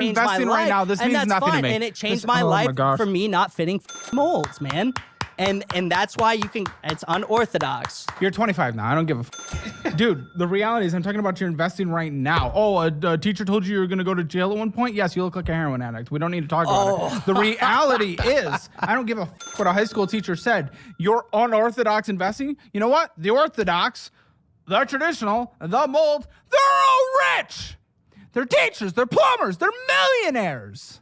changed my investing life. right now. This and means that's nothing fine. to me. And it changed This- my oh my life gosh. for me not fitting molds, man. And that's why you can. It's unorthodox. You're 25 now. I don't give a dude. The reality is, I'm talking about your investing right now. Oh, a teacher told you were going to go to jail at one point. Yes, you look like a heroin addict. We don't need to talk about it. The reality is, I don't give a what a high school teacher said. You're unorthodox investing. You know what? The orthodox, the traditional, the mold. They're all rich. They're teachers. They're plumbers. They're millionaires.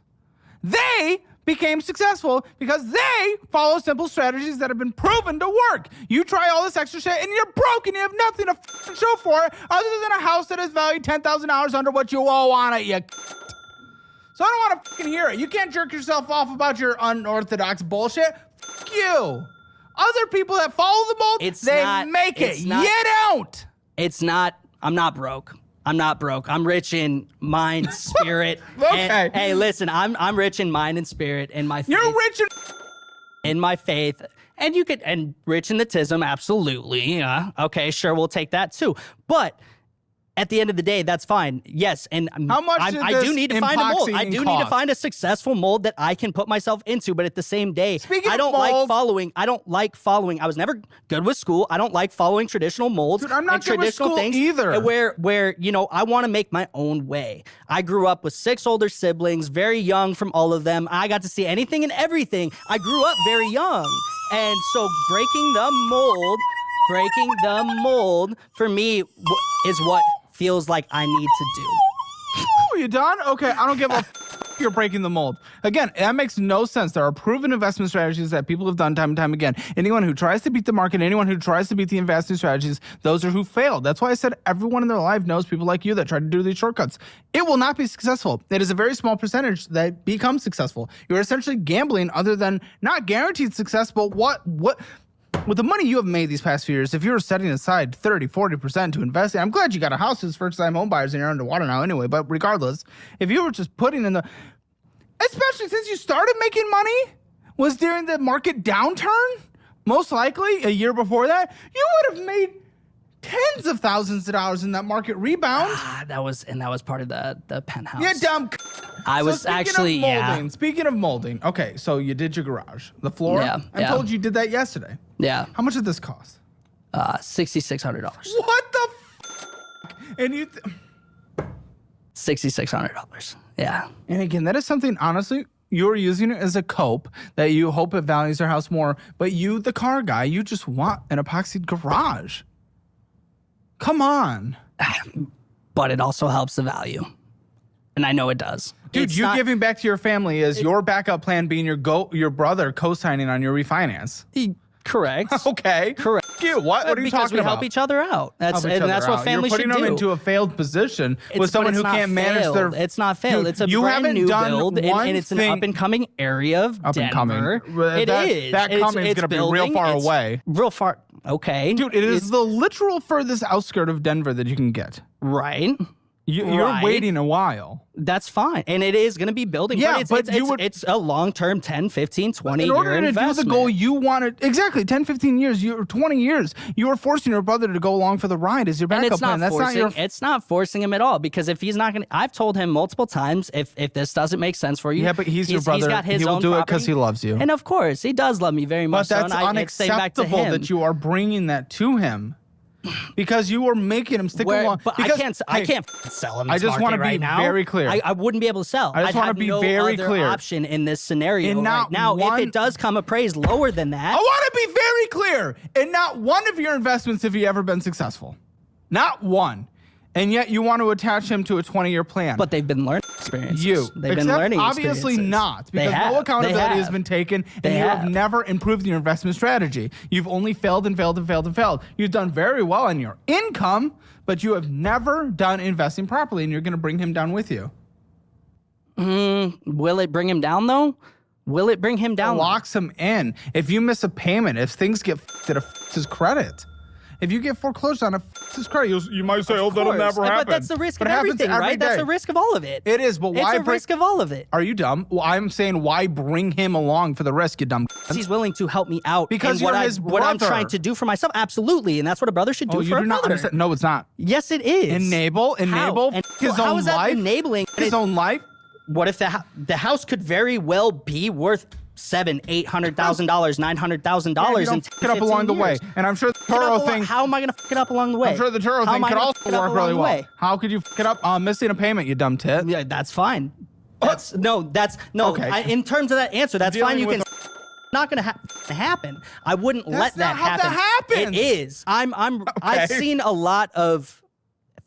They became successful because they follow simple strategies that have been proven to work. You try all this extra shit and you're broke and you have nothing to show for it other than a house that is valued $10,000 under what you owe on it, you. So I don't want to hear it. You can't jerk yourself off about your unorthodox bullshit. Fuck you. Other people that follow the mold, they make it. You don't. It's not. I'm not broke. I'm not broke. I'm rich in mind, spirit. Okay. And, hey, listen, I'm rich in mind and spirit and my faith. You're rich in my faith. And you could, and rich in the tism, absolutely. Okay, sure, we'll take that too. But at the end of the day, that's fine. Yes, and how much I do need to find a mold. I do need to find a successful mold that I can put myself into. But at the same day, I don't like following. I was never good with school. I don't like following traditional molds. Dude, I'm not and good with traditional school things either. Where I want to make my own way. I grew up with 6 older siblings, very young from all of them. I got to see anything and everything. I grew up very young, and so breaking the mold for me is what feels like I need to do. You done? Okay, I don't give a you're breaking the mold. Again, that makes no sense. There are proven investment strategies that people have done time and time again. Anyone who tries to beat the market, anyone who tries to beat the investing strategies, those are who failed. That's why I said everyone in their life knows people like you that try to do these shortcuts. It will not be successful. It is a very small percentage that becomes successful. You're essentially gambling other than not guaranteed success, but what with the money you have made these past few years, if you were setting aside 30, 40% to invest in, I'm glad you got a house as first-time home buyers and you're underwater now anyway, but regardless, if you were just putting in especially since you started making money, was during the market downturn, most likely a year before that, you would have made tens of thousands of dollars in that market rebound. That was part of the penthouse. Yeah, dumb. I was actually, Speaking of molding, okay, so you did your garage, the floor. Yeah, I told you did that yesterday. Yeah. How much did this cost? $6,600. What the And you... $6,600. Yeah. And again, that is something, honestly, you're using it as a cope that you hope it values your house more. But you, the car guy, you just want an epoxied garage. Come on. But it also helps the value. And I know it does. Dude, giving back to your family is your backup plan being your brother co-signing on your refinance. Correct. Okay. Correct. You, what are you because talking we about? help each other out. That's what families should do. You're putting them into a failed position with someone who can't manage their... It's not failed. Dude, it's a brand new build, and it's an up-and-coming area of Denver. It is. That coming is going to be real far away. Real far. Okay. Dude, it is the literal furthest outskirt of Denver that you can get. Right. You're waiting a while. That's fine. And it is going to be building. Yeah, but it's a long-term 10, 15, 20 year investment. In order to do the goal you wanted, exactly, 10, 15 years, 20 years, you are forcing your brother to go along for the ride as your backup plan. It's not forcing him at all, because if he's not going to, I've told him multiple times, if this doesn't make sense for you. Yeah, but he's your brother. He's got his he will own do property. it because he loves you. And of course, he does love me very much. But that's unacceptable that you are bringing that to him. Because you were making him stick along. But I can't sell him. I just want to be very clear. I wouldn't be able to sell. I just want to be very clear. Option in this scenario right now. If it does come appraised lower than that, I want to be very clear. In not one of your investments have you ever been successful. Not one. And yet you want to attach him to a 20-year plan. But they've been learning experiences. They've been learning experiences. Obviously not, because no accountability has been taken, and you have never improved your investment strategy. You've only failed and failed and failed and failed. You've done very well on your income, but you have never done investing properly, and you're going to bring him down with you. Will it bring him down, though? Will it bring him down? It locks him in. If you miss a payment, if things get it affects his credit. If you get foreclosed on, it his credit. You might say, "Oh, that'll never happen." But that's the risk of everything, right? That's the risk of all of it. It is, but why? It's a risk of all of it. Are you dumb? Well, I'm saying, why bring him along for the risk, you dumb? He's willing to help me out because you're his brother. What I'm trying to do for myself, absolutely, and that's what a brother should do for a brother. Understand. No, it's not. Yes, it is. Enable his own life. How is that enabling his own life? what if the house could very well be worth $700,000, $800,000, $900,000 and pick it up along the way. And I'm sure the Turo thing. How am I going to fuck it up along the way? I'm sure the Turo thing could also work really well. How could you fuck it up? Missing a payment, you dumb tit. Yeah, that's fine. Okay. In terms of that answer, that's fine. You can. Not going to happen. I wouldn't let that happen. That happens. It is. I've seen a lot of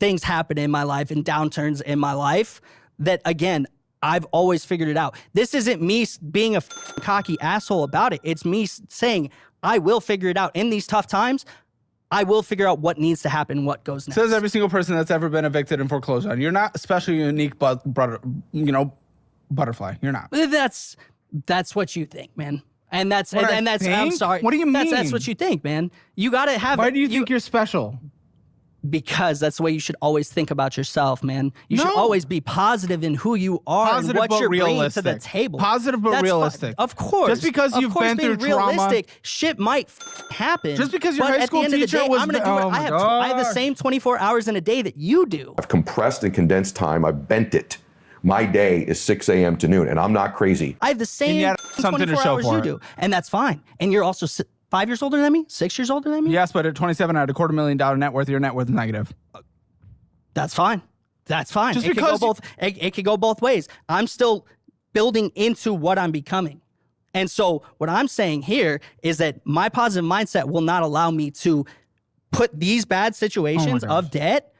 things happen in my life and downturns in my life that, again, I've always figured it out. This isn't me being a cocky asshole about it. It's me saying I will figure it out in these tough times. I will figure out what needs to happen, what goes next. Says every single person that's ever been evicted and foreclosed on. You're not especially unique, but butterfly. You're not. That's what you think, man. And that's I'm sorry. What do you mean? That's what you think, man. You got to have. Why do you think you're special? Because that's the way you should always think about yourself, man. You should always be positive in who you are and what you're bringing to the table. Positive but realistic. Of course. Just because you've been through realistic, trauma. Shit might happen. Just because your high school teacher was... I have the same 24 hours in a day that you do. I've compressed and condensed time. I've bent it. My day is 6 a.m. to noon, and I'm not crazy. I have the same 24 hours you do, and that's fine. And you're also 5 years older than me? 6 years older than me? Yes, but at 27, I had a $250,000 net worth. Your net worth is negative. That's fine. That's fine. Just it could go both ways. I'm still building into what I'm becoming. And so what I'm saying here is that my positive mindset will not allow me to put these bad situations of debt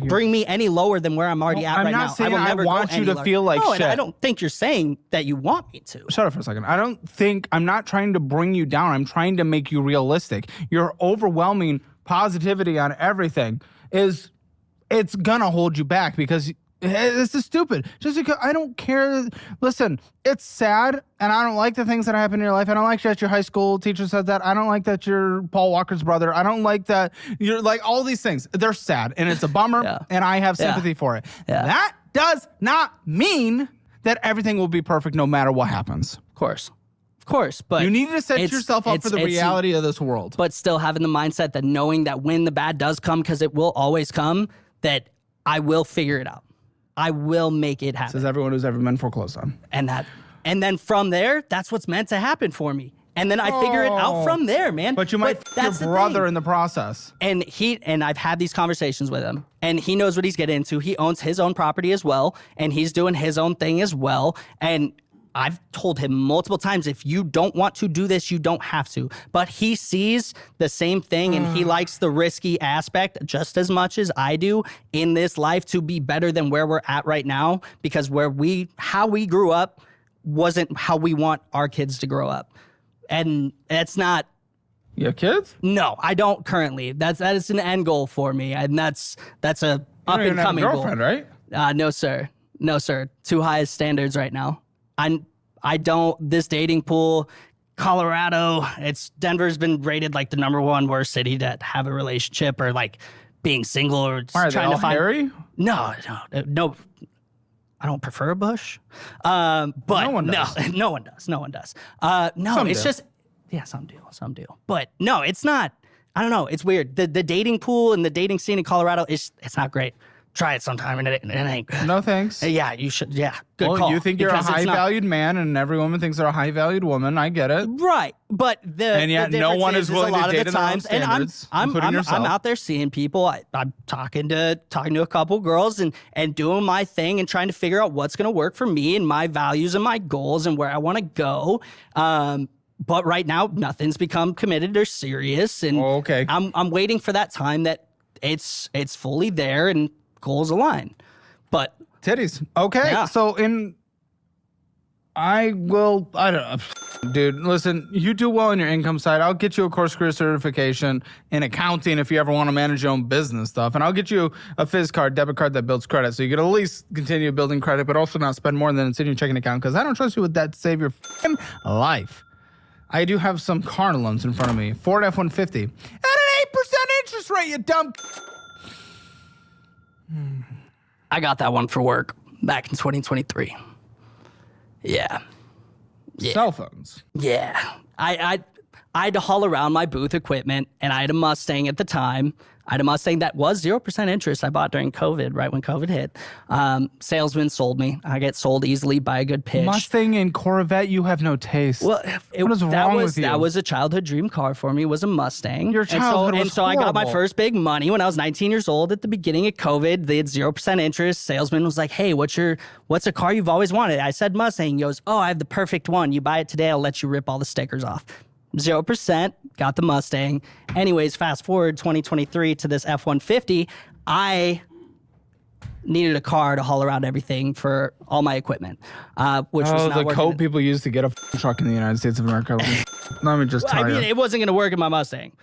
bring me any lower than where I'm already at right now. I'm not saying I want you to feel like shit. I don't think you're saying that you want me to. Shut up for a second. I'm not trying to bring you down. I'm trying to make you realistic. Your overwhelming positivity on everything it's gonna hold you back because this is stupid. Just because I don't care. Listen, it's sad, and I don't like the things that happen in your life. I don't like that your high school teacher said that. I don't like that you're Paul Walker's brother. I don't like that you're like all these things. They're sad, and it's a bummer, and I have sympathy for it. Yeah. That does not mean that everything will be perfect no matter what happens. Of course, but you need to set yourself up for the reality of this world. But still having the mindset that knowing that when the bad does come, because it will always come, that I will figure it out. I will make it happen. Says everyone who's ever been foreclosed on. And then from there, that's what's meant to happen for me. And then I figure it out from there, man. But you might your brother in the process. And I've had these conversations with him, and he knows what he's getting into. He owns his own property as well, and he's doing his own thing as well. And I've told him multiple times, if you don't want to do this, you don't have to. But he sees the same thing, and he likes the risky aspect just as much as I do in this life to be better than where we're at right now, because how we grew up wasn't how we want our kids to grow up. And that's not... You have kids? No, I don't currently. That is an end goal for me, and that's a up and coming goal. Girlfriend, right? No, sir. Too high standards right now. I don't, this dating pool, Colorado, Denver's been rated like the #1 worst city to have a relationship or like being single or trying to find. Hairy? No. I don't prefer a bush. But no one does. No one does. Some it's do. Just, yeah, some do. But no, it's not, I don't know. It's weird. The dating pool and the dating scene in Colorado, it's not great. Try it sometime, and it ain't good. No thanks. Yeah, you should. Yeah, good call. Well, you think you're a high-valued man, and every woman thinks they're a high-valued woman. I get it. Right, but and yet no one is willing to date in their own standards. And I'm out there seeing people. I'm talking to a couple girls and doing my thing and trying to figure out what's going to work for me and my values and my goals and where I want to go. But right now, nothing's become committed or serious, and I'm waiting for that time that it's fully there and goals align. But titties. Okay. Yeah. So I don't know. Dude, listen, you do well on your income side. I'll get you a course career certification in accounting if you ever want to manage your own business stuff. And I'll get you a Fizz card, debit card that builds credit. So you can at least continue building credit, but also not spend more than it's in your checking account, because I don't trust you with that to save your life. I do have some car loans in front of me. Ford F-150. At an 8% interest rate, you dumb... I got that one for work back in 2023. Yeah. Cell phones. Yeah. I had to haul around my booth equipment, and I had a Mustang at the time. I had a Mustang that was 0% interest. I bought during COVID, right when COVID hit. Salesman sold me. I get sold easily by a good pitch. Mustang and Corvette, you have no taste. Well, what is wrong with you? That was a childhood dream car for me, was a Mustang. Your childhood was And so I got my horrible. first big money when I was 19 years old at the beginning of COVID. They had 0% interest. Salesman was like, hey, what's a car you've always wanted? I said Mustang. He goes, oh, I have the perfect one. You buy it today, I'll let you rip all the stickers off. 0%, got the Mustang. Anyways, fast forward 2023 to this F-150. I needed a car to haul around everything for all my equipment, which was not the working. code people use to get a truck in the United States of America. Let me just tell you. It wasn't going to work in my Mustang.